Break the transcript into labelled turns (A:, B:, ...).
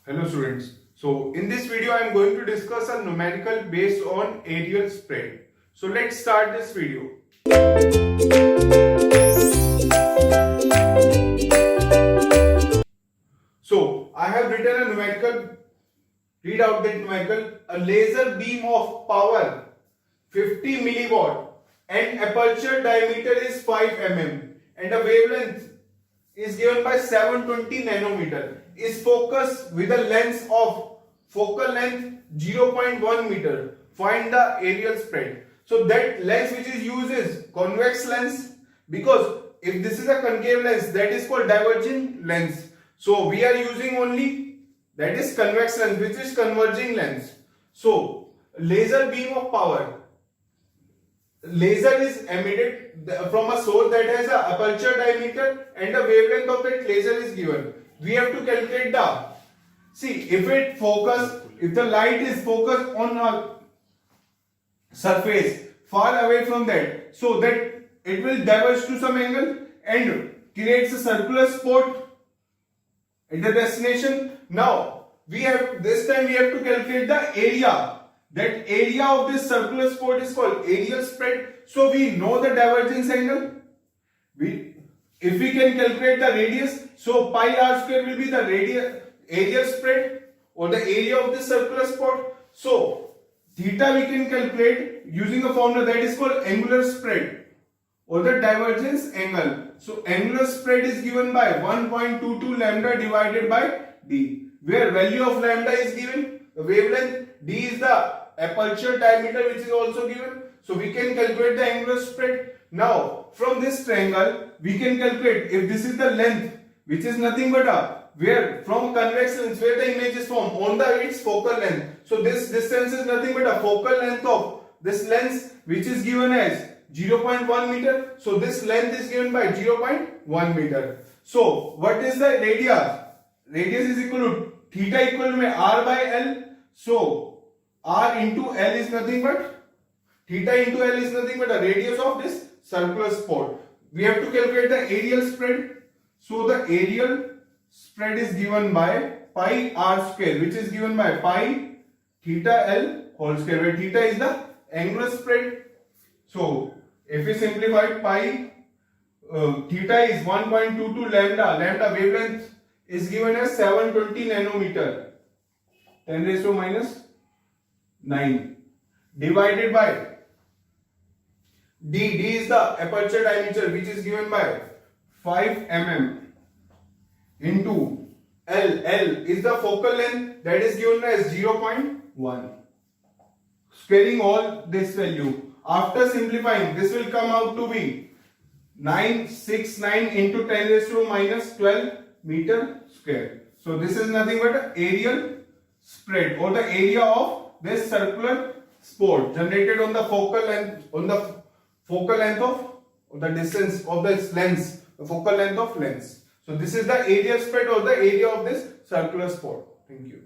A: Hello students. So in this video I am going to discuss a numerical based on areal spread. So let's start this video. So I have written a numerical, read out that numerical, a laser beam of power 50 milliwatt and aperture diameter is 5 mm and a wavelength is given by 720 nanometer, is focused with a lens of focal length 0.1 meter. Find the areal spread. So that lens which is used is convex lens, because if this is a concave lens, that is called diverging lens. So we are using only that is convex lens, which is converging lens. So laser beam of power. Laser is emitted from a source that has a aperture diameter and the wavelength of that laser is given. We have to calculate the, see, if the light is focused on a surface far away from that, so that it will diverge to some angle and creates a circular spot at the destination. Now this time we have to calculate the area. That area of this circular spot is called areal spread. So we know the divergence angle. If we can calculate the radius, so pi r square will be the areal spread or the area of this circular spot. So theta we can calculate using a formula that is called angular spread or the divergence angle. So angular spread is given by 1.22 lambda divided by d, where value of lambda is given, the wavelength, d is the aperture diameter which is also given. So we can calculate the angular spread. Now from this triangle we can calculate if this is the length, which is nothing but where from convex lens where the image is formed on its focal length. So this distance is nothing but a focal length of this lens, which is given as 0.1 meter. So this length is given by 0.1 meter. So what is the radius? Radius is equal to theta equal to r by L. So r into L is nothing but, theta into L is nothing but a radius of this circular spot. We have to calculate the areal spread. So the areal spread is given by pi r square, which is given by pi theta L whole square, where theta is the angular spread. So if we simplify, pi theta is 1.22 lambda wavelength is given as 720 nanometer, 10 raised to minus 9, divided by d is the aperture diameter which is given by 5 mm into L is the focal length that is given as 0.1. Squaring all this value, after simplifying, this will come out to be 969 into 10 raised to minus 12 meter square. So this is nothing but areal spread or the area of this circular spot generated on the focal length, of the distance of this lens, the focal length of lens. So this is the area spread or the area of this circular spot. Thank you.